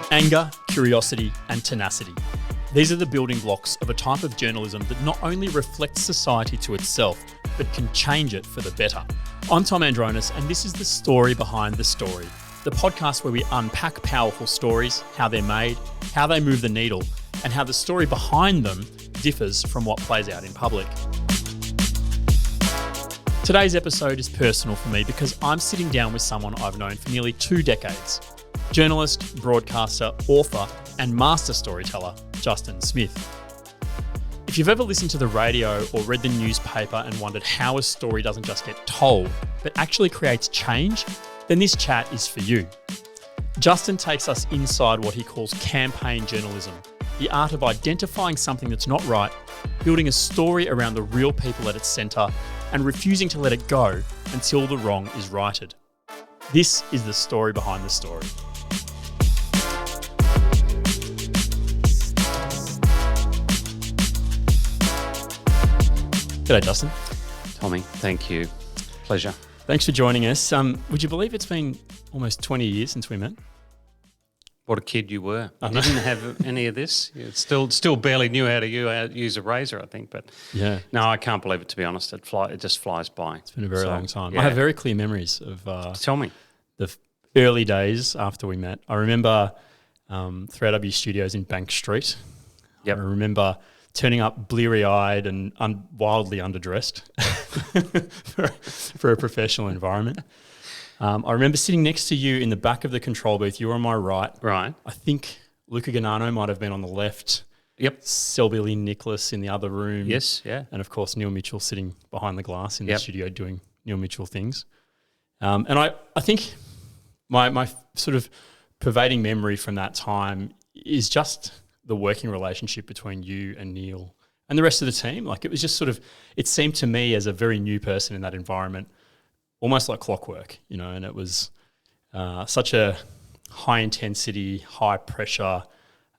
Anger, curiosity, and tenacity. These are the building blocks of a type of journalism that not only reflects society to itself, but can change it for the better. I'm Tom Andronas, and this is The Story Behind the Story, the podcast where we unpack powerful stories, how they're made, how they move the needle, and how the story behind them differs from what plays out in public. Today's episode is personal for me because I'm sitting down with someone I've known for nearly 2 decades. Journalist, broadcaster, author, and master storyteller, Justin Smith. If you've ever listened to the radio or read the newspaper and wondered how a story doesn't just get told, but actually creates change, then this chat is for you. Justin takes us inside what he calls campaign journalism, the art of identifying something that's not right, building a story around the real people at its centre, and refusing to let it go until the wrong is righted. This is the story behind the story. G'day, Justin. Tommy, thank you. Pleasure. Thanks for joining us. Would you believe it's been almost 20 years since we met? What a kid you were. You didn't have any of this. You still barely knew how to use a razor, I think. But yeah, no, I can't believe it, to be honest. It just flies by. It's been a very long time. Yeah. I have very clear memories of Tell me. the early days after we met. I remember 3AW Studios in Bank Street. Yep. I remember turning up bleary-eyed and wildly underdressed for a professional environment. I remember sitting next to you in the back of the control booth. You were on my right. Right. I think Luca Ganano might have been on the left. Yep. Selby Lee Nicholas in the other room. Yes, yeah. And, of course, Neil Mitchell sitting behind the glass in the studio doing Neil Mitchell things. And I think my sort of pervading memory from that time is just the working relationship between you and Neil and the rest of the team. Like, it was just sort of, it seemed to me as a very new person in that environment, almost like clockwork, you know, and it was such a high intensity, high pressure,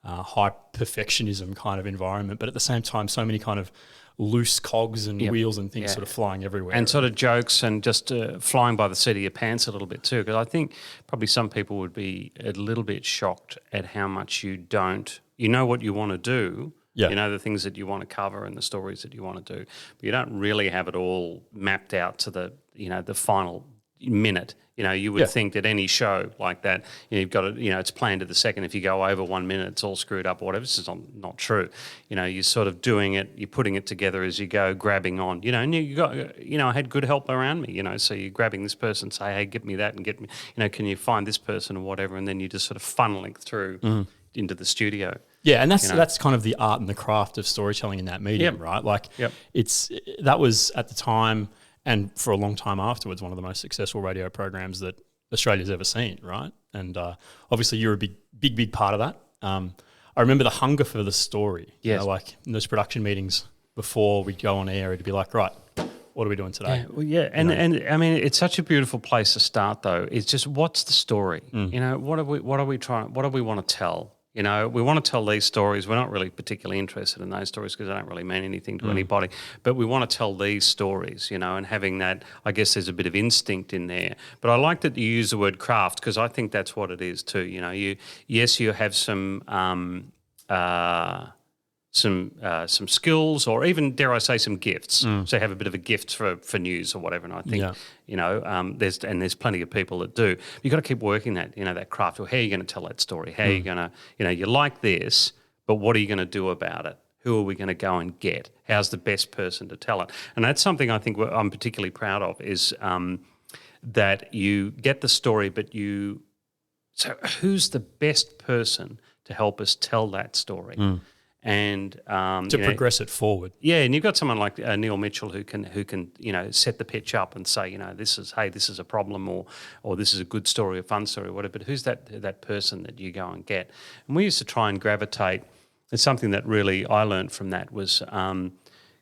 high perfectionism kind of environment, but at the same time, so many kind of loose cogs and wheels and things sort of flying everywhere. And sort of jokes and just flying by the seat of your pants a little bit too, because I think probably some people would be a little bit shocked at how much you know what you want to do, you know the things that you want to cover and the stories that you want to do, but you don't really have it all mapped out to the final minute. You know, you would think that any show like that, you've got to, it's planned to the second. If you go over 1 minute, it's all screwed up or whatever. This is not true. You know, you're sort of doing it, you're putting it together as you go, grabbing on, and you got, I had good help around me, so you're grabbing this person, say, hey, get me that and get me, can you find this person or whatever, and then you just sort of funneling through into the studio. Yeah, and that's kind of the art and the craft of storytelling in that medium, right? Like, that was at the time and for a long time afterwards one of the most successful radio programs that Australia's ever seen, right? And obviously you're a big part of that. I remember the hunger for the story. Yes. Like in those production meetings before we'd go on air, it'd be like, right, what are we doing today? And I mean, it's such a beautiful place to start though. It's just, what's the story? What are we want to tell? We want to tell these stories. We're not really particularly interested in those stories because they don't really mean anything to anybody. But we want to tell these stories, and having that, I guess there's a bit of instinct in there. But I like that you use the word craft because I think that's what it is too. You have some skills or even, dare I say, some gifts. So you have a bit of a gift for news or whatever. And I think, there's plenty of people that do. You've got to keep working that craft. Or how are you going to tell that story? How are you going to, you like this, but what are you going to do about it? Who are we going to go and get? How's the best person to tell it? And that's something I think I'm particularly proud of is that you get the story, but so who's the best person to help us tell that story? And to progress it forward. Yeah, and you've got someone like Neil Mitchell who can set the pitch up and say, this is a problem or this is a good story, a fun story, or whatever. But who's that person that you go and get? And we used to try and gravitate. It's something that really I learned from that was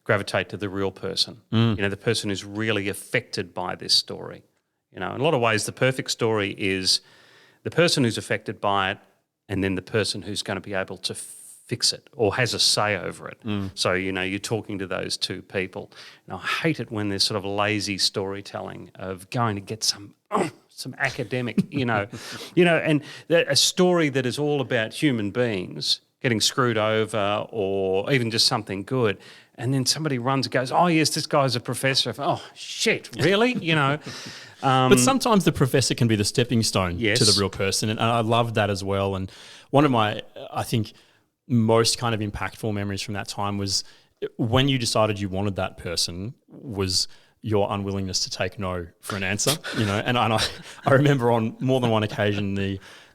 gravitate to the real person. The person who's really affected by this story. In a lot of ways, the perfect story is the person who's affected by it, and then the person who's going to be able to fix it or has a say over it. So, you're talking to those two people. And I hate it when there's sort of lazy storytelling of going to get some academic, and a story that is all about human beings getting screwed over or even just something good. And then somebody runs and goes, oh, yes, this guy's a professor. Oh, shit, really? But sometimes the professor can be the stepping stone Yes. to the real person. And I love that as well. And one of my, I think, most kind of impactful memories from that time was when you decided you wanted that person was your unwillingness to take no for an answer, and I remember on more than one occasion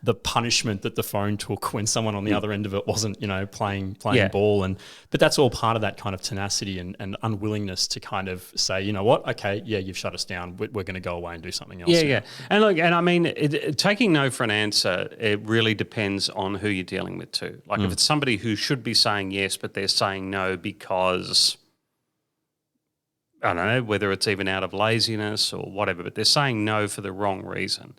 the punishment that the phone took when someone on the other end of it wasn't, playing ball. But that's all part of that kind of tenacity and unwillingness to kind of say, you know what, okay, yeah, you've shut us down. We're going to go away and do something else. Yeah. And look, and I mean, taking no for an answer, it really depends on who you're dealing with too. Like if it's somebody who should be saying yes, but they're saying no because, I don't know, whether it's even out of laziness or whatever, but they're saying no for the wrong reason.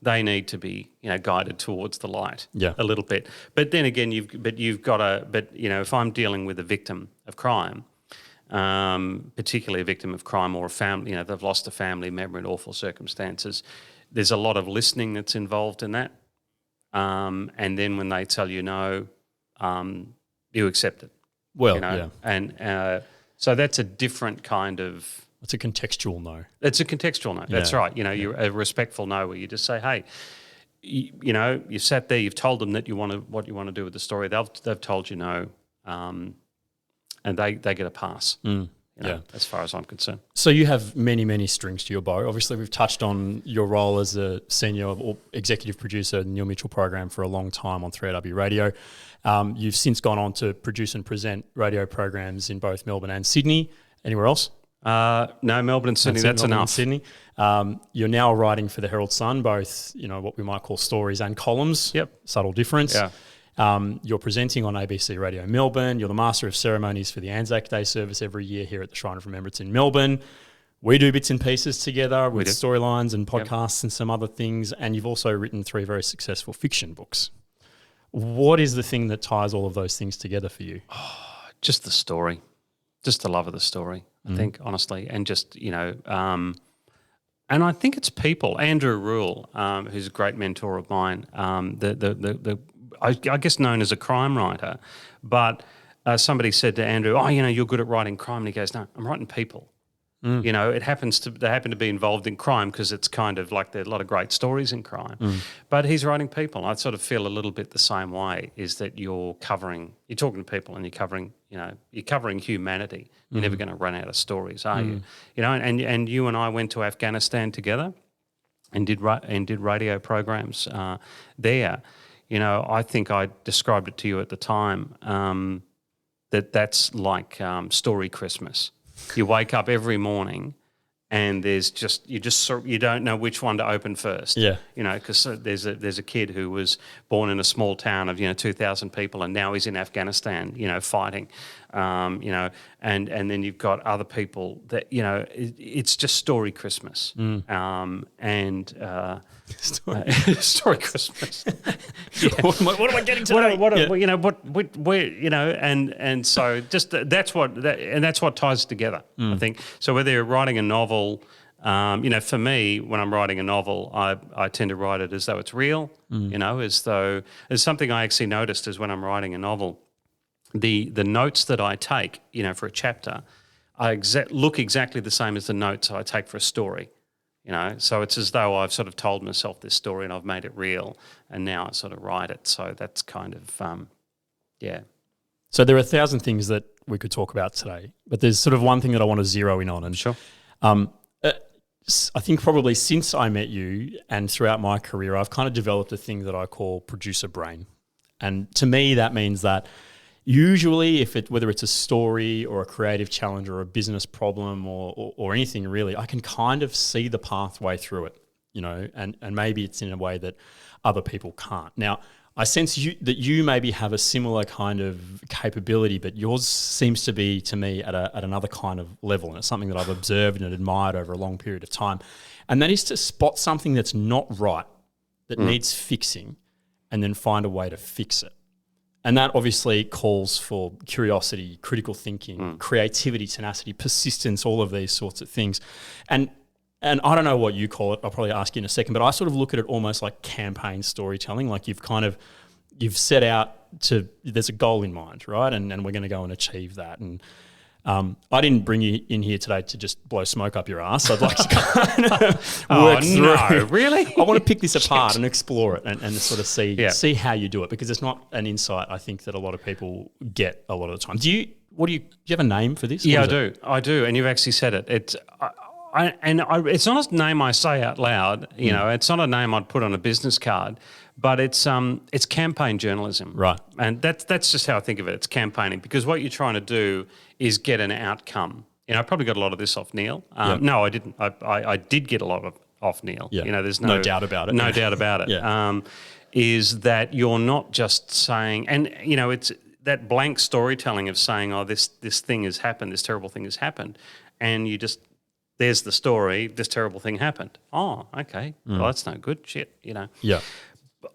They need to be, guided towards the light a little bit. But then again, if I'm dealing with a victim of crime, particularly a victim of crime or a family, they've lost a family member in awful circumstances, there's a lot of listening that's involved in that. And then when they tell you no, you accept it. Well, And so that's a different kind of... It's a contextual no. It's a contextual no. That's right. You're a respectful no where you just say, hey, you sat there, you've told them that what you want to do with the story. They've told you no, and they get a pass. As far as I'm concerned. So you have many, many strings to your bow. Obviously, we've touched on your role as a senior or executive producer in the Neil Mitchell program for a long time on 3AW Radio. You've since gone on to produce and present radio programs in both Melbourne and Sydney. Anywhere else? No, Melbourne and Sydney, that's Melbourne enough. And Sydney. You're now writing for the Herald Sun, both what we might call stories and columns. Yep. Subtle difference. Yeah. You're presenting on ABC Radio Melbourne. You're the Master of Ceremonies for the Anzac Day service every year here at the Shrine of Remembrance in Melbourne. We do bits and pieces together with storylines and podcasts and some other things. And you've also written 3 very successful fiction books. What is the thing that ties all of those things together for you? Just the story, just the love of the story, I think, honestly. And just, and I think it's people. Andrew Rule, who's a great mentor of mine, I guess known as a crime writer, but somebody said to Andrew, oh, you're good at writing crime. And he goes, no, I'm writing people. They happen to be involved in crime because it's kind of like there are a lot of great stories in crime. But he's writing people. I sort of feel a little bit the same way, is that you're talking to people and you're covering humanity. You're never going to run out of stories, are you? And you and I went to Afghanistan together and did radio programs there. I think I described it to you at the time that's like story Christmas. You wake up every morning and you don't know which one to open first. Yeah. Because there's a kid who was born in a small town of 2,000 people and now he's in Afghanistan, fighting. And then you've got other people that it's just story Christmas. Story Christmas. What am I getting today? And so just that's what ties it together. I think. So whether you're writing a novel, for me, when I'm writing a novel, I tend to write it as though it's real. As though as something I actually noticed is when I'm writing a novel, the notes that I take, for a chapter, look exactly the same as the notes I take for a story. So it's as though I've sort of told myself this story and I've made it real, and now I sort of write it. So that's kind of, So there are 1,000 things that we could talk about today, but there's sort of one thing that I want to zero in on. And sure. I think probably since I met you and throughout my career, I've kind of developed a thing that I call producer brain. And to me, that means that usually whether it's a story or a creative challenge or a business problem or anything really, I can kind of see the pathway through it, and maybe it's in a way that other people can't. Now, I sense that you maybe have a similar kind of capability, but yours seems to be, to me, at another kind of level, and it's something that I've observed and admired over a long period of time, and that is to spot something that's not right, that needs fixing, and then find a way to fix it. And that obviously calls for curiosity, critical thinking, creativity, tenacity, persistence, all of these sorts of things. And I don't know what you call it. I'll probably ask you in a second, but I sort of look at it almost like campaign storytelling. Like you've set out there's a goal in mind, right? And we're going to go and achieve that. And I didn't bring you in here today to just blow smoke up your ass. I'd like to kind of work through. No, really? I want to pick this apart and explore it and sort of see how you do it, because it's not an insight I think that a lot of people get a lot of the time. Do you have a name for this? Yeah, I do. And you've actually said it. It's not a name I say out loud. You know, it's not a name I'd put on a business card, but it's campaign journalism, right? And that's just how I think of it. It's campaigning, because what you're trying to do is get an outcome. You know, I probably got a lot of this off Neil. No, I didn't. I did get a lot of off Neil. Yeah. You know, there's no doubt about it. No doubt about it. Yeah. Is that you're not just saying, and you know, it's that blank storytelling of saying, oh, this thing has happened, this terrible thing has happened, and you just. There's the story. This terrible thing happened. Oh, okay. Well, that's no good. Shit, you know. Yeah.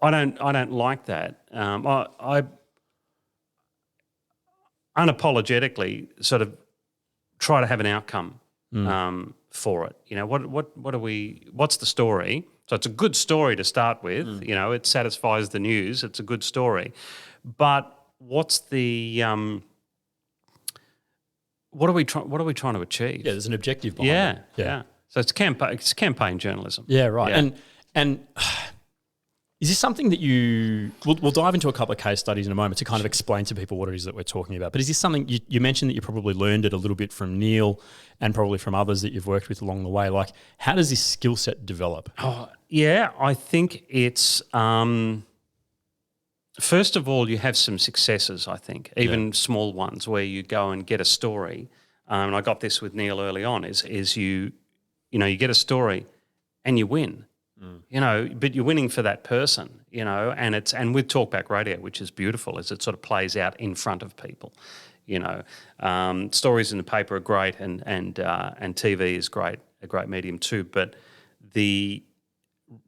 I don't like that. I unapologetically sort of try to have an outcome for it. You know, what's the story? So it's a good story to start with. You know, it satisfies the news. It's a good story, but what's the What are we trying to achieve? Yeah, there's an objective behind it. Yeah. So it's campaign journalism. Yeah, right. Yeah. And is this something that we'll dive into a couple of case studies in a moment to kind of explain to people what it is that we're talking about. But is this something you mentioned that you probably learned it a little bit from Neil and probably from others that you've worked with along the way? Like, how does this skill set develop? Oh, yeah, I think it's first of all, you have some successes, I think, even small ones where you go and get a story. And I got this with Neil early on, is you get a story and you win, you know, but you're winning for that person, you know, and with Talkback Radio, which is beautiful, as it sort of plays out in front of people, you know. Stories in the paper are great and TV is great, a great medium too, but the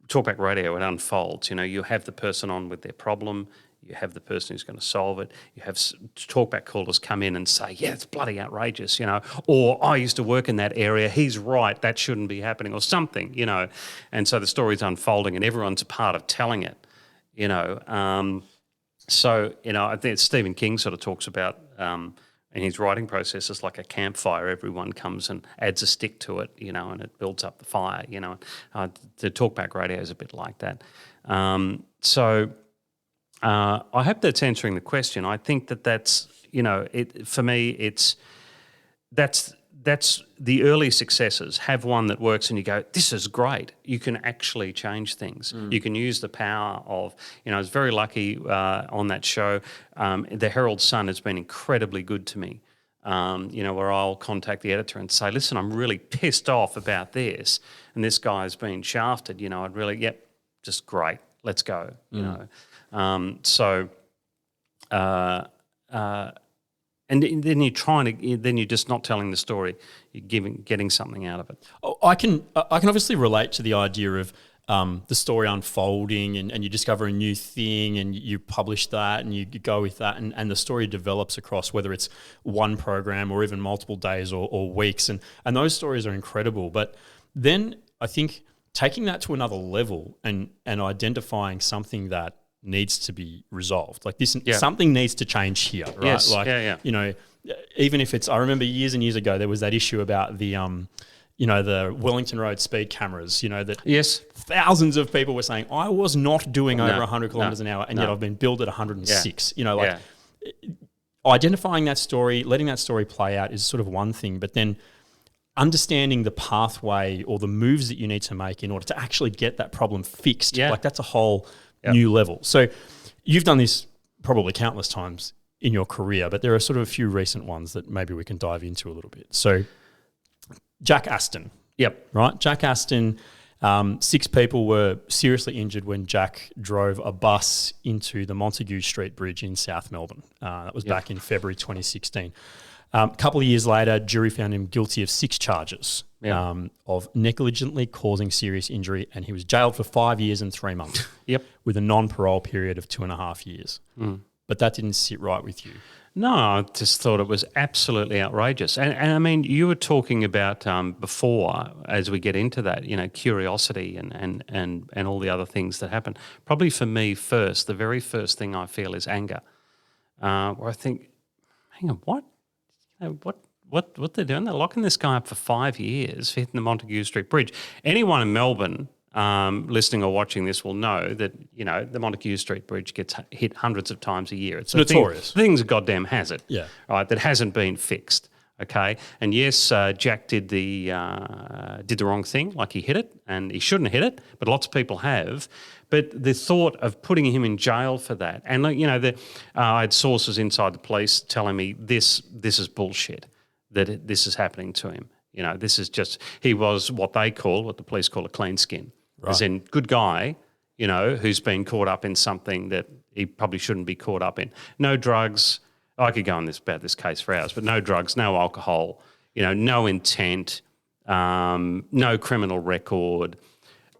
Talkback Radio, it unfolds. You know, you have the person on with their problem, you have the person who's going to solve it, you have talkback callers come in and say, yeah, it's bloody outrageous, you know, or I used to work in that area, he's right, that shouldn't be happening, or something, you know. And so the story's unfolding and everyone's a part of telling it, you know. So, you know, I think Stephen King sort of talks about in his writing process, it's like a campfire. Everyone comes and adds a stick to it, you know, and it builds up the fire, you know. The Talkback Radio is a bit like that. So I hope that's answering the question. I think that's, you know, for me, that's the early successes. Have one that works and you go, this is great. You can actually change things. You can use the power of, you know, I was very lucky on that show. The Herald Sun has been incredibly good to me, you know, where I'll contact the editor and say, listen, I'm really pissed off about this and this guy's been shafted, you know, I'd really, just great, let's go, you know. And then you're just not telling the story. You're getting something out of it. Oh, I can obviously relate to the idea of the story unfolding and you discover a new thing and you publish that and you go with that and the story develops across whether it's one program or even multiple days or weeks and those stories are incredible. But then I think taking that to another level and identifying something that needs to be resolved. Like this, something needs to change here, right? Yes. Like, you know, even if I remember years and years ago, there was that issue about the, you know, the Wellington Road speed cameras, you know, that thousands of people were saying, I was not doing over 100 kilometres an hour and yet I've been billed at 106, you know, like identifying that story, letting that story play out is sort of one thing, but then understanding the pathway or the moves that you need to make in order to actually get that problem fixed, like that's a whole new level. So you've done this probably countless times in your career, but there are sort of a few recent ones that maybe we can dive into a little bit. So Jack Aston. Right? Jack Aston, 6 people were seriously injured when Jack drove a bus into the Montague Street Bridge in South Melbourne. That was back in February 2016. A couple of years later, jury found him guilty of 6 charges of negligently causing serious injury, and he was jailed for 5 years and 3 months with a non-parole period of 2.5 years. But that didn't sit right with you. No, I just thought it was absolutely outrageous. And I mean, you were talking about before, as we get into that, curiosity and all the other things that happen. Probably for me first, the very first thing I feel is anger, where I think, hang on, what? What they're doing? They're locking this guy up for 5 years for hitting the Montague Street Bridge. Anyone in Melbourne listening or watching this will know that, the Montague Street Bridge gets hit hundreds of times a year. It's notorious. The thing's a goddamn hazard, yeah, right, that hasn't been fixed, okay? And yes, Jack did the wrong thing, like he hit it, and he shouldn't have hit it, but lots of people have. But the thought of putting him in jail for that, and, I had sources inside the police telling me this is bullshit, that this is happening to him. This is just, he was what the police call a clean skin. Right. As in, good guy, who's been caught up in something that he probably shouldn't be caught up in. No drugs. I could go on about this case for hours, but no drugs, no alcohol, no intent, no criminal record,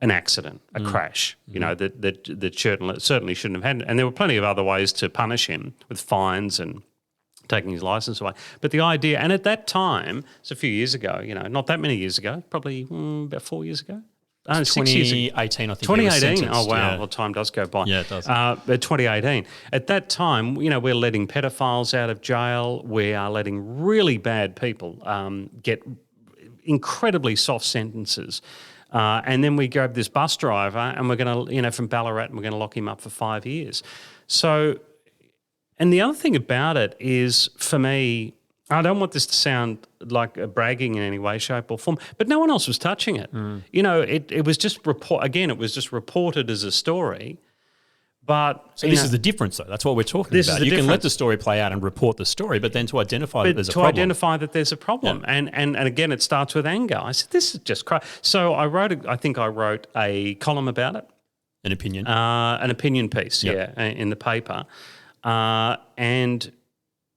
an accident, a crash, that certainly shouldn't have had. And there were plenty of other ways to punish him with fines and taking his license away. But the idea, and at that time, it's a few years ago, not that many years ago, probably about 4 years ago. 6 years ago. 2018, I think. 2018. Oh, wow. Yeah. Well, time does go by. Yeah, it does. But 2018. At that time, we're letting pedophiles out of jail. We are letting really bad people get incredibly soft sentences. And then we grab this bus driver and we're going to, from Ballarat, and we're going to lock him up for 5 years. So, and the other thing about it is, for me, I don't want this to sound like a bragging in any way, shape or form, but no one else was touching it. It was just it was just reported as a story. But so this is the difference, though. That's what we're talking about. You can let the story play out and report the story, but then to identify that there's a problem. To identify that there's a problem. Yeah. And again, it starts with anger. I said, this is just crazy. So I think I wrote a column about it. An opinion? An opinion piece, in the paper. And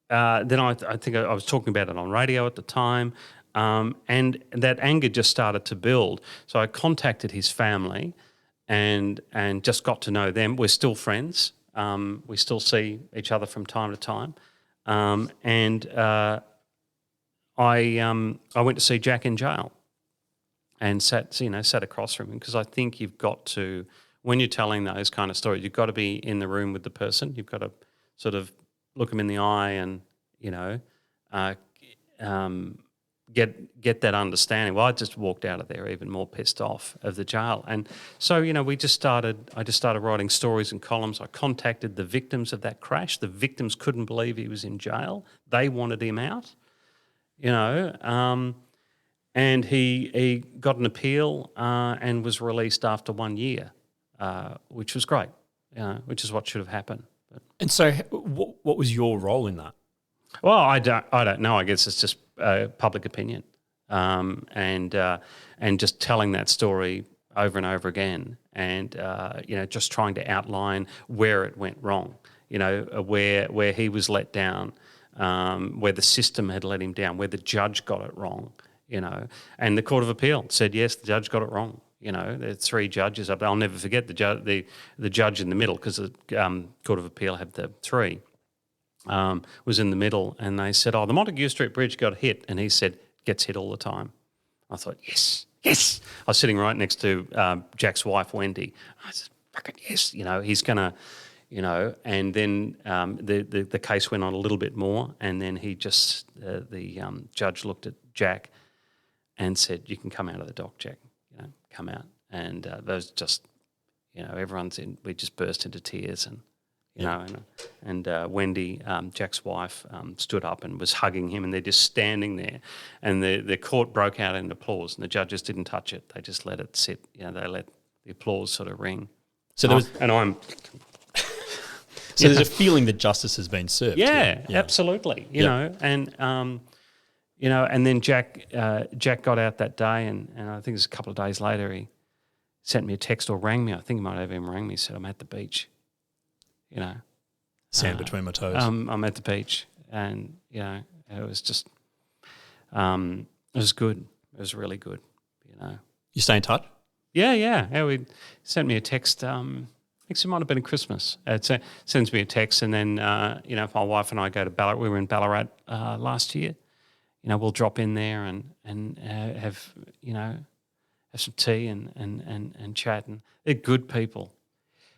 then I think I was talking about it on radio at the time, and that anger just started to build. So I contacted his family and just got to know them. We're still friends. We still see each other from time to time. And I went to see Jack in jail and sat across from him, because I think you've got to, when you're telling those kind of stories, you've got to be in the room with the person. You've got to sort of look them in the eye and, get that understanding. Well, I just walked out of there even more pissed off of the jail. And so, I just started writing stories and columns. I contacted the victims of that crash. The victims couldn't believe he was in jail. They wanted him out, and he got an appeal and was released after 1 year, which was great, which is what should have happened. And so what was your role in that? Well, I don't know. I guess it's just public opinion, and just telling that story over and over again, and just trying to outline where it went wrong. Where he was let down, where the system had let him down, where the judge got it wrong. And the Court of Appeal said yes, the judge got it wrong. There's 3 judges up there. I'll never forget the judge in the middle, because the Court of Appeal had the 3. Was in the middle, and they said, the Montague Street Bridge got hit, and he said, gets hit all the time. I thought, yes. I was sitting right next to Jack's wife, Wendy. I said, fucking yes, he's going to, and then the case went on a little bit more, and then he just, the judge looked at Jack and said, you can come out of the dock, Jack, come out. And those just, everyone's in, we just burst into tears, and Wendy, Jack's wife, stood up and was hugging him, and they're just standing there, and the court broke out in applause, and the judges didn't touch it; they just let it sit. They let the applause sort of ring. So there was, and I'm. So there's a feeling that justice has been served. Yeah, absolutely. You know, and and then Jack got out that day, and I think it was a couple of days later he sent me a text or rang me. I think he might have even rang me. Said, I'm at the beach. Sand between my toes. I'm at the beach, and it was just, it was good. It was really good. You stay in touch? Yeah. He sent me a text. I think Actually, it might have been at Christmas. It sends me a text, and then, if my wife and I go to Ballarat, we were in Ballarat last year, we'll drop in there and have some tea and chat. And they're good people.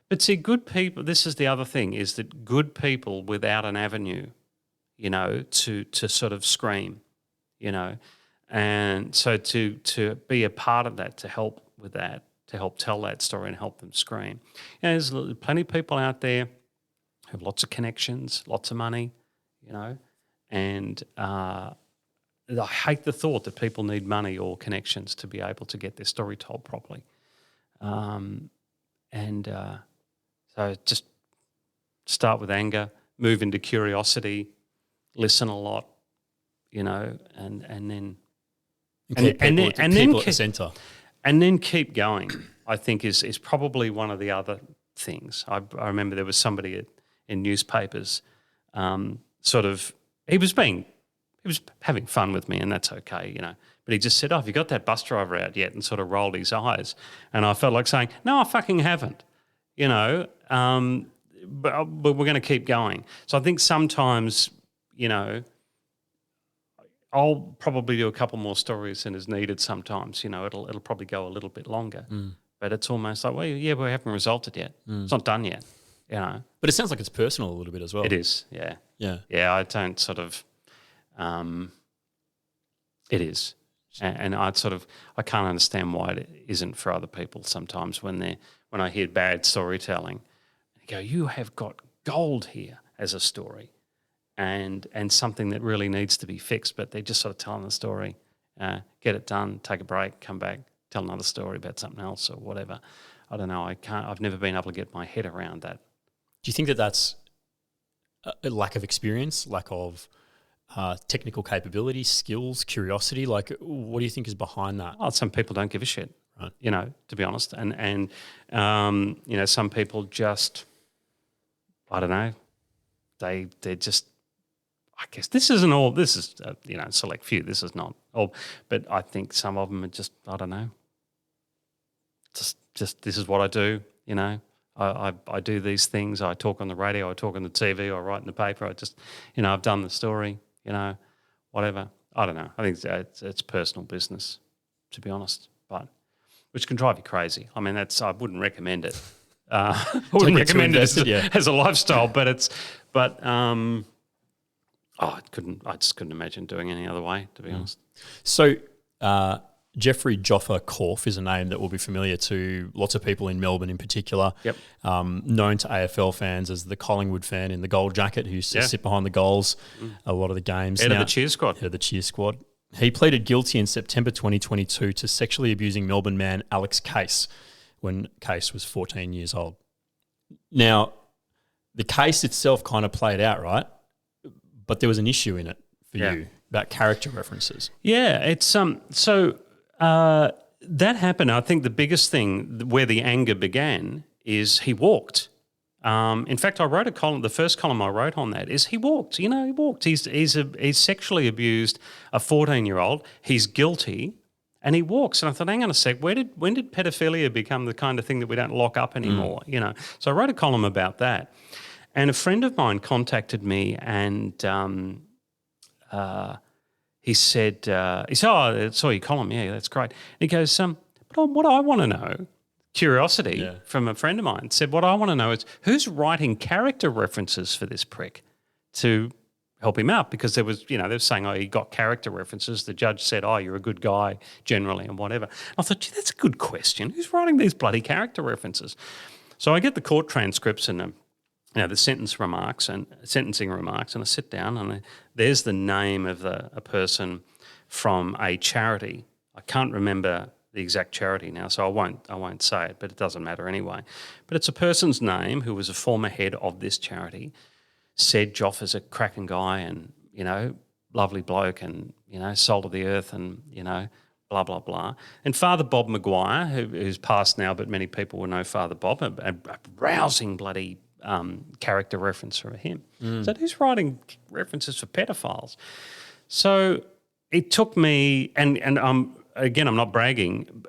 But see, good people, this is the other thing, is that good people without an avenue, to sort of scream, and so to be a part of that, to help with that, to help tell that story and help them scream. There's plenty of people out there who have lots of connections, lots of money, and I hate the thought that people need money or connections to be able to get their story told properly. So just start with anger, move into curiosity, listen a lot, and then keep people at the centre. And then keep going, I think is probably one of the other things. I remember there was somebody in newspapers, he was having fun with me, and that's okay, But he just said, "Oh, have you got that bus driver out yet?" and sort of rolled his eyes. And I felt like saying, "No, I fucking haven't," but we're going to keep going. So I think sometimes, I'll probably do a couple more stories than is needed sometimes. It'll probably go a little bit longer. But it's almost like, well, yeah, we haven't resulted yet. It's not done yet, But it sounds like it's personal a little bit as well. It is, yeah. Yeah. Yeah, I don't sort of it is. And I can't understand why it isn't for other people sometimes when I hear bad storytelling. I go, you have got gold here as a story. And something that really needs to be fixed, but they're just sort of telling the story, get it done, take a break, come back, tell another story about something else or whatever. I don't know. I've never been able to get my head around that. Do you think that that's a lack of experience, lack of technical capability, skills, curiosity? Like, what do you think is behind that? Oh, some people don't give a shit, right? To be honest, and some people just, I don't know, they're just. I guess this is select few. This is not all, but I think some of them are just, I don't know, just this is what I do, I do these things. I talk on the radio, I talk on the TV, I write in the paper. I just, I've done the story, whatever. I don't know. I think it's personal business, to be honest, but which can drive you crazy. I mean, I wouldn't recommend it. I wouldn't recommend it as a lifestyle, I just couldn't imagine doing any other way, to be honest. So Jeffrey Joffa Korf is a name that will be familiar to lots of people in Melbourne in particular. Yep. Known to AFL fans as the Collingwood fan in the gold jacket who used to sit behind the goals a lot of the games. Head of the cheer squad. He pleaded guilty in September 2022 to sexually abusing Melbourne man Alex Case when Case was 14 years old. Now, the case itself kind of played out, right? But there was an issue in it for you about character references. Yeah, it's that happened. I think the biggest thing where the anger began is he walked. In fact, I wrote a column. The first column I wrote on that is he walked. He walked. He's sexually abused a 14-year-old. He's guilty, and he walks. And I thought, hang on a sec. When did pedophilia become the kind of thing that we don't lock up anymore? So I wrote a column about that. And a friend of mine contacted me and he said, oh, I saw your column. Yeah, that's great. And he goes, but what I want to know, curiosity from a friend of mine, said, what I want to know is who's writing character references for this prick to help him out? Because there was, they were saying, oh, he got character references. The judge said, oh, you're a good guy generally and whatever. I thought, gee, that's a good question. Who's writing these bloody character references? So I get the court transcripts and the sentencing remarks, and I sit down and there's the name of a person from a charity. I can't remember the exact charity now, so I won't say it, but it doesn't matter anyway. But it's a person's name who was a former head of this charity, said Joffa's a cracking guy and, lovely bloke and, salt of the earth and, blah, blah, blah. And Father Bob Maguire, who's passed now, but many people will know Father Bob, a rousing bloody character reference for him. So who's writing references for pedophiles? So it took me, and again, I'm not bragging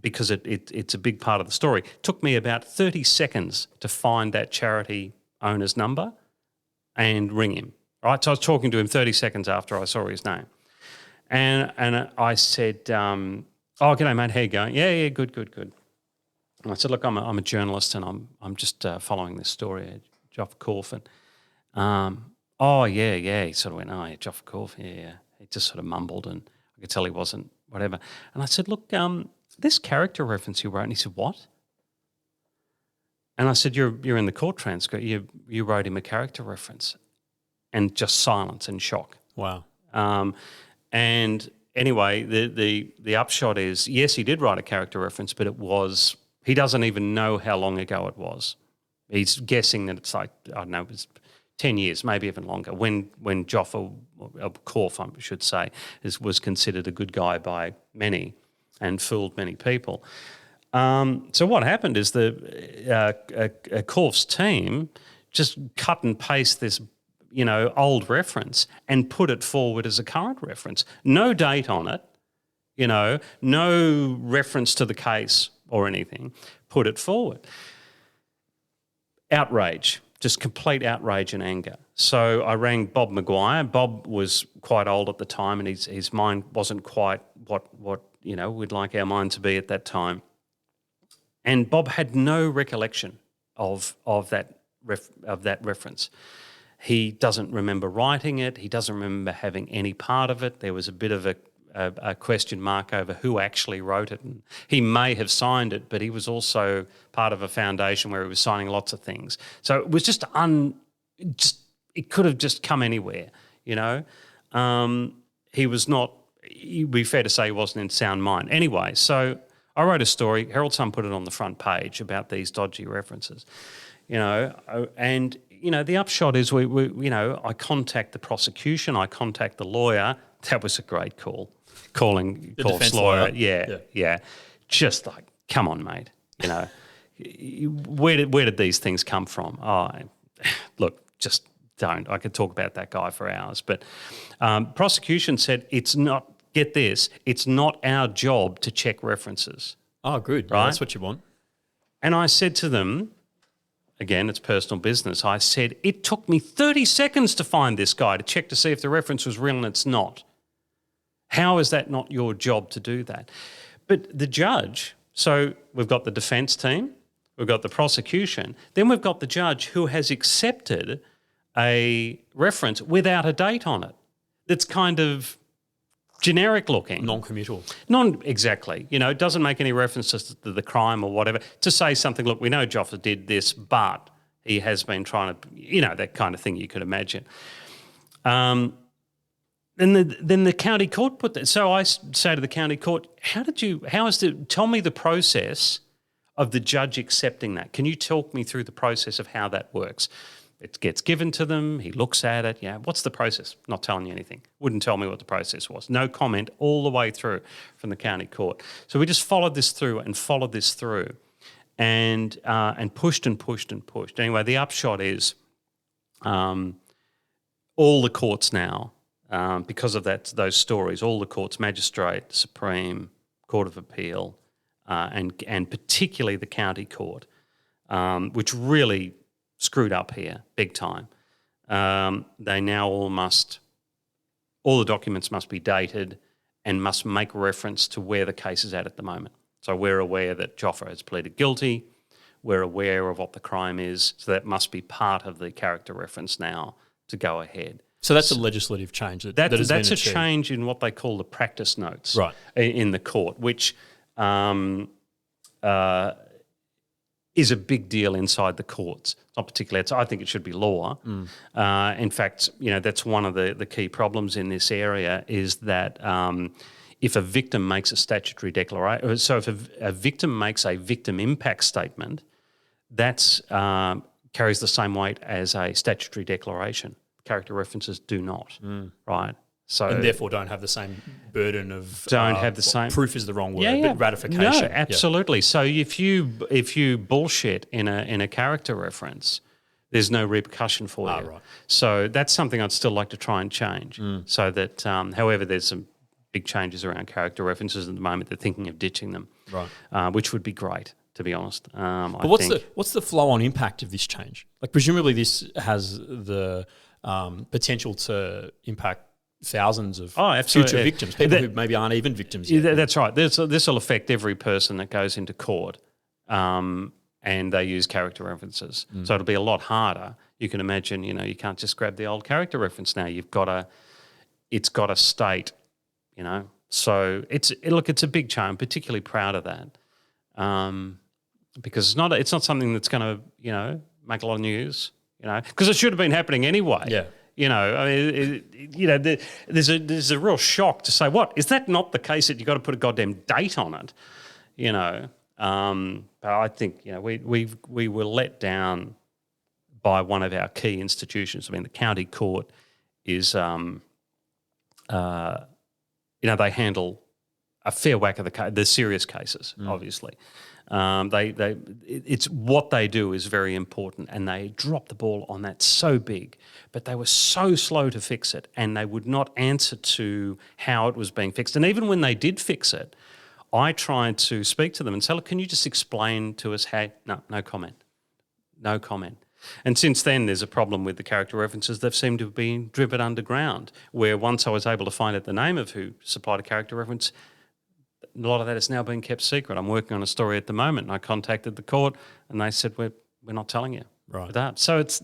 because it's a big part of the story. It took me about 30 seconds to find that charity owner's number and ring him, right? So I was talking to him 30 seconds after I saw his name. And I said, g'day, mate, how you going? Yeah, good. And I said, look, I'm a journalist and I'm just following this story, Joffa Corf. Yeah. He sort of went, yeah, Joffa Corf, yeah. He just sort of mumbled and I could tell he wasn't whatever. And I said, look, this character reference you wrote, and he said, what? And I said, you're in the court transcript. You wrote him a character reference, and just silence and shock. Wow. And anyway, the upshot is, yes, he did write a character reference, but he doesn't even know how long ago it was. He's guessing that it's like, I don't know, it was 10 years, maybe even longer, when Joffa Corf, I should say, was considered a good guy by many and fooled many people. So what happened is Corf's team just cut and paste this, old reference and put it forward as a current reference. No date on it, no reference to the case or anything. Put it forward. Outrage. Just complete outrage and anger. So I rang Bob Maguire. Bob was quite old at the time, and his mind wasn't quite what we'd like our mind to be at that time. And Bob had no recollection of that reference. He doesn't remember writing it. He doesn't remember having any part of it. There was a bit of a question mark over who actually wrote it. And he may have signed it, but he was also part of a foundation where he was signing lots of things. So it was it could have just come anywhere, He was not, it'd be fair to say he wasn't in sound mind. Anyway, so I wrote a story. Herald Sun put it on the front page about these dodgy references, and the upshot is I contact the prosecution, I contact the lawyer. That was a great call. Calling the Corf's defence lawyer. lawyer. Yeah. Just like, come on, mate. Where did these things come from? Look, just don't. I could talk about that guy for hours. But prosecution said it's not our job to check references. Oh, good. Right? Yeah, that's what you want. And I said to them, again, it's personal business, I said, it took me 30 seconds to find this guy to check to see if the reference was real, and it's not. How is that not your job to do that? But the judge, so we've got the defence team, we've got the prosecution, then we've got the judge who has accepted a reference without a date on it. That's kind of generic looking. Non-committal. Exactly. It doesn't make any references to the crime or whatever. To say something, look, we know Joffa did this, but he has been trying to, that kind of thing you could imagine. Then the county court put that. So I say to the county court, tell me the process of the judge accepting that. Can you talk me through the process of how that works? It gets given to them, he looks at it, what's the process? Not telling you anything. Wouldn't tell me what the process was. No comment all the way through from the county court. So we just followed this through and pushed and pushed and pushed. Anyway, the upshot is all the courts now, because of those stories, all the courts, Magistrate, Supreme, Court of Appeal, and particularly the county court, which really screwed up here, big time. They now all the documents must be dated and must make reference to where the case is at the moment. So we're aware that Joffa has pleaded guilty. We're aware of what the crime is. So that must be part of the character reference now to go ahead. So that's a legislative change that has that's been a achieved. change in what they call the practice notes right. in the court, which is a big deal inside the courts. It's not particularly. I think it should be law. In fact, that's one of the key problems in this area is that if a victim makes a statutory declaration, so if a victim makes a victim impact statement, that's carries the same weight as a statutory declaration. Character references do not, right? So and therefore don't have the same burden of proof is the wrong word, but ratification. No, absolutely. Yeah. So if you bullshit in a character reference, there's no repercussion for you. Right. So that's something I'd still like to try and change. So that, however, there's some big changes around character references at the moment. They're thinking of ditching them, right? Which would be great, to be honest. But what's the flow-on impact of this change? Like, presumably this has the potential to impact thousands of future victims, people who maybe aren't even victims yet. That's right. This will affect every person that goes into court, and they use character references. So it'll be a lot harder. You can imagine, you can't just grab the old character reference now. It's got to state, So it's a big change. I'm particularly proud of that, because it's not something that's going to make a lot of news, because it should have been happening anyway. Yeah. There's a real shock to say, what, is that not the case that you've got to put a goddamn date on it, But I think, we were let down by one of our key institutions. I mean, the county court is, they handle a fair whack of the serious cases, obviously. It's what they do is very important, and they dropped the ball on that so big, but they were so slow to fix it, and they would not answer to how it was being fixed. And even when they did fix it, I tried to speak to them and say, look, can you just explain to us how? No comment. No comment. And since then, there's a problem with the character references. They've seemed to have been driven underground, where once I was able to find out the name of who supplied a character reference, a lot of that has now been kept secret. I'm working on a story at the moment, and I contacted the court, and they said, we're not telling you. Right. That. So it's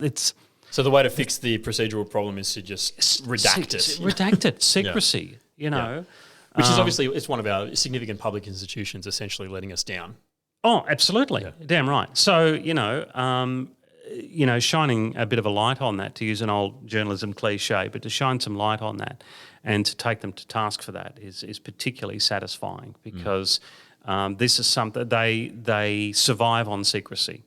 So the way to fix the procedural problem is to just redact it. Redact it. Secrecy, Yeah. Which is obviously, it's one of our significant public institutions essentially letting us down. Oh, absolutely. Yeah. Damn right. So, shining a bit of a light on that, to use an old journalism cliche, but to shine some light on that and to take them to task for that is particularly satisfying, because this is something they survive on secrecy.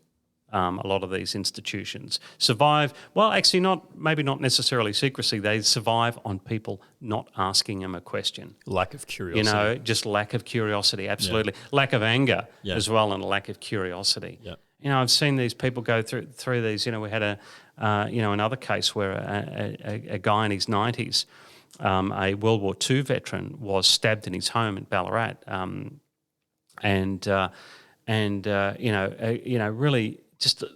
A lot of these institutions survive, well, actually maybe not necessarily secrecy, they survive on people not asking them a question. Lack of curiosity. Just lack of curiosity, absolutely. Yeah. Lack of anger as well, and a lack of curiosity. Yeah. I've seen these people go through these. We had another case where a guy in his 90s, a World War II veteran, was stabbed in his home in Ballarat, really just a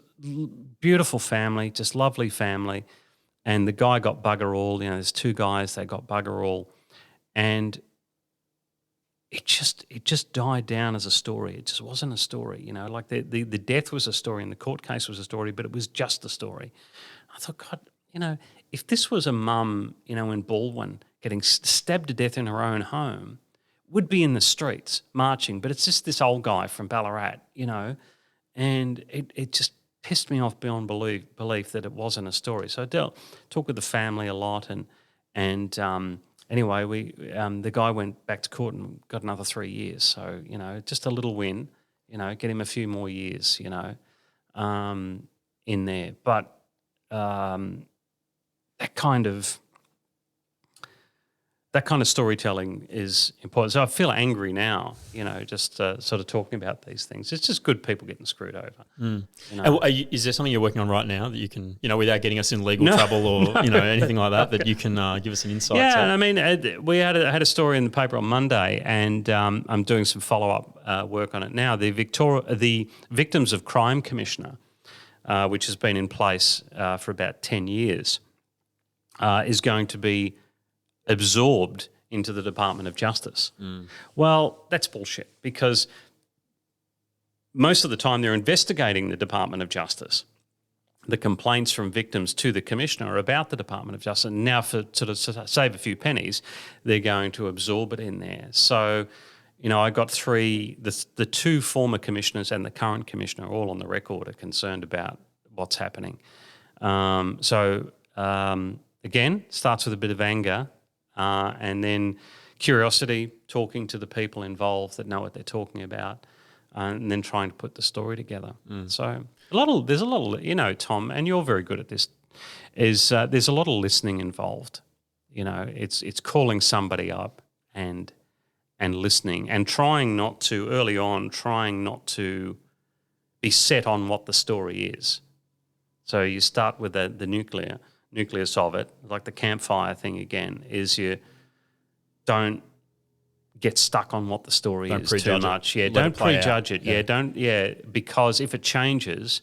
beautiful family, just lovely family, and the guy got bugger all. There's two guys, they got bugger all, and it just died down as a story. It just wasn't a story, like the death was a story and the court case was a story, but it was just a story. I thought, God, if this was a mum, in Baldwin getting stabbed to death in her own home, would be in the streets marching, but it's just this old guy from Ballarat, and it just pissed me off beyond belief that it wasn't a story. So I talked with the family a lot, and anyway, the guy went back to court and got another 3 years. So just a little win, get him a few more years, in there. But that kind of storytelling is important. So I feel angry now, just sort of talking about these things. It's just good people getting screwed over. And is there something you're working on right now that you can, without getting us in legal trouble or anything like that you can give us an insight? Yeah, I mean, we had a story in the paper on Monday, and I'm doing some follow-up work on it now. The Victims of Crime Commissioner, which has been in place for about 10 years, is going to be absorbed into the Department of Justice. Well, that's bullshit, because most of the time they're investigating the Department of Justice. The complaints from victims to the Commissioner are about the Department of Justice, and now for sort of save a few pennies, they're going to absorb it in there. So, I got the two former commissioners and the current commissioner all on the record are concerned about what's happening. Again, starts with a bit of anger, and then curiosity, talking to the people involved that know what they're talking about, and then trying to put the story together. So there's a lot of, Tom, and you're very good at this, is there's a lot of listening involved. It's calling somebody up and listening, and trying not to be set on what the story is. So you start with the nucleus of it, like the campfire thing again, is you don't get stuck on what the story Don't is prejudge too it. much. Yeah, Let don't it play prejudge out. it. Yeah, don't. Yeah, because if it changes,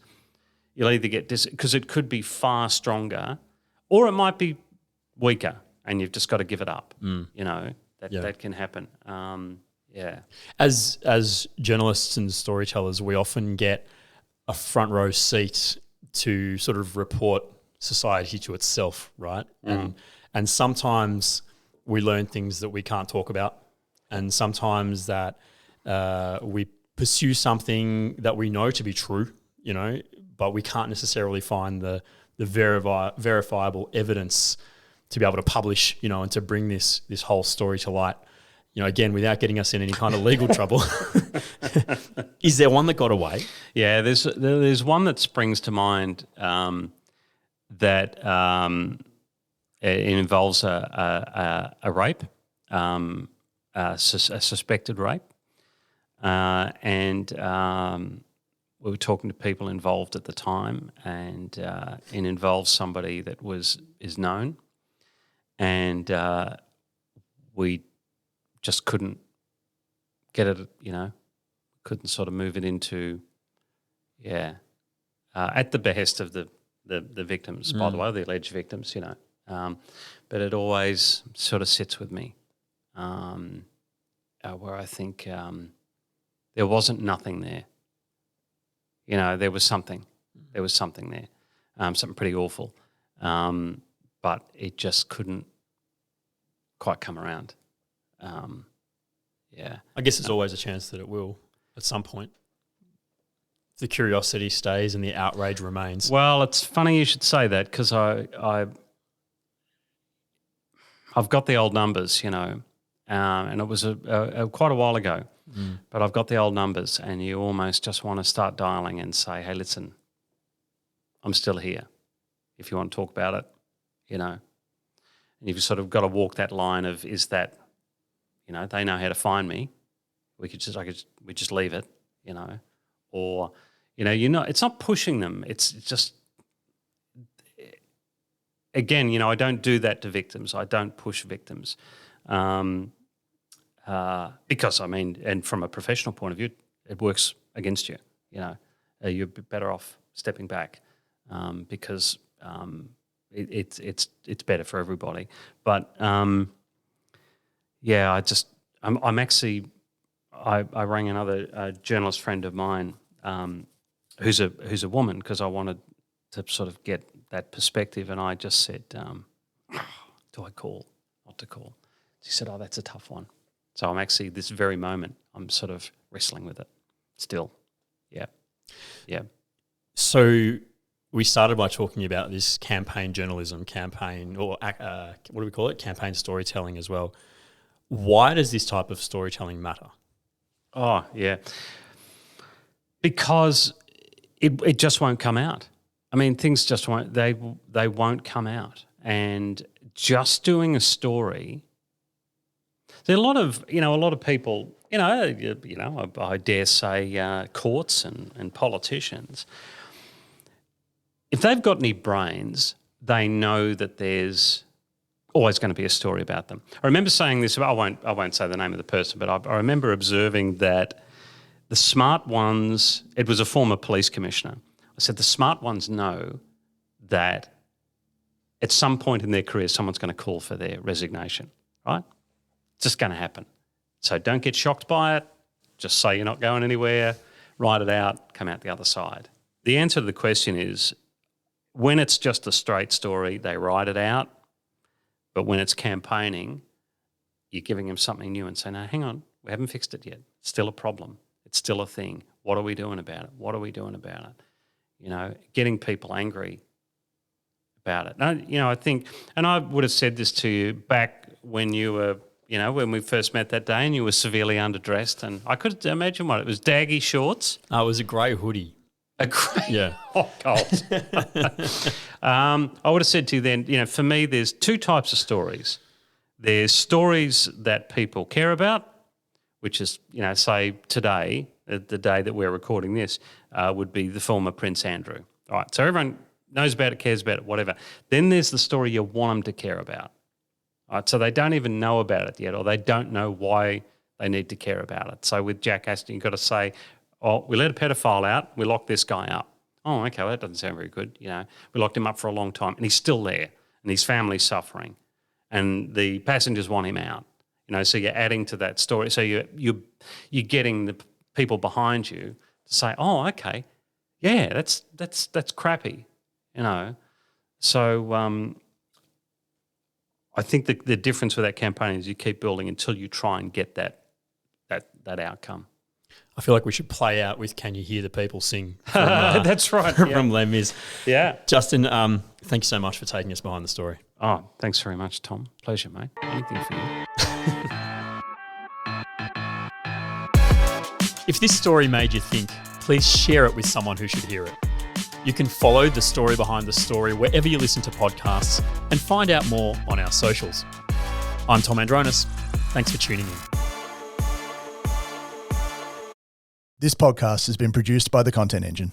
you'll either get because it could be far stronger, or it might be weaker, and you've just got to give it up. You know, that can happen. Yeah. As journalists and storytellers, we often get a front row seat to sort of report society to itself, right? And sometimes we learn things that we can't talk about, and sometimes that we pursue something that we know to be true, you know, but we can't necessarily find the verifiable evidence to be able to publish, you know, and to bring this whole story to light. You know, again, without getting us in any kind of legal trouble. Is there one that got away? Yeah, there's one that springs to mind that it involves a rape, a suspected rape, and we were talking to people involved at the time, and it involves somebody that is known, and we just couldn't get it, you know, couldn't sort of move it into, at the behest of the victims, by the way, the alleged victims, you know. But it always sort of sits with me, where I think there wasn't nothing there. You know, there was something. There was something there, something pretty awful, but it just couldn't quite come around. I guess there's always a chance that it will at some point. The curiosity stays and the outrage remains. Well, it's funny you should say that, because I've got the old numbers, you know, and it was quite a while ago, but I've got the old numbers, and you almost just want to start dialing and say, hey, listen, I'm still here if you want to talk about it, you know. And you've sort of got to walk that line of, is that, you know, they know how to find me. We just leave it, you know, or, you know, it's not pushing them. It's just, again, you know, I don't do that to victims. I don't push victims, because, I mean, and from a professional point of view, it works against you. You know, you're better off stepping back, because it's better for everybody. But I'm actually, I rang another journalist friend of mine, who's a woman, because I wanted to sort of get that perspective, and I just said, do I call, not to call? She said, oh, that's a tough one. So I'm actually, this very moment, I'm sort of wrestling with it still. Yeah. Yeah. So we started by talking about this campaign journalism, or what do we call it? Campaign storytelling as well. Why does this type of storytelling matter? Oh, yeah. Because it just won't come out. I mean, things just won't, they won't come out. And just doing a story, there are a lot of people, I dare say courts and politicians, if they've got any brains, they know that there's always going to be a story about them. I remember saying this, I won't say the name of the person, but I remember observing that the smart ones, it was a former police commissioner, I said the smart ones know that at some point in their career someone's going to call for their resignation, right? It's just going to happen. So don't get shocked by it. Just say you're not going anywhere, write it out, come out the other side. The answer to the question is, when it's just a straight story, they write it out. But when it's campaigning, you're giving them something new and saying, no, hang on, we haven't fixed it yet. It's still a problem. It's still a thing. What are we doing about it? What are we doing about it? You know, getting people angry about it. Now, I think, and I would have said this to you back when you were, when we first met that day and you were severely underdressed, and I could imagine what it was, daggy shorts. Oh, it was a grey hoodie. A grey? Yeah. Oh, cold. I would have said to you then, for me, there's two types of stories. There's stories that people care about, which is, say today, the day that we're recording this, would be the former Prince Andrew. All right, so everyone knows about it, cares about it, whatever. Then there's the story you want them to care about. All right, so they don't even know about it yet, or they don't know why they need to care about it. So with Jack Aston, you've got to say, oh, we let a pedophile out, we locked this guy up. Oh, okay, well, that doesn't sound very good. We locked him up for a long time and he's still there and his family's suffering and the passengers want him out. So you're adding to that story. So you're getting the people behind you to say, oh, okay, yeah, that's crappy, So I think the difference with that campaign is you keep building until you try and get that outcome. I feel like we should play out with "Can You Hear the People Sing?" From, that's right. From Les Mis. Yeah. Justin, thank you so much for taking us behind the story. Oh, thanks very much, Tom. Pleasure, mate. Anything for you. If this story made you think, please share it with someone who should hear it. You can follow The Story Behind the Story wherever you listen to podcasts and find out more on our socials. I'm Tom Andronas. Thanks for tuning in. This podcast has been produced by The Content Engine.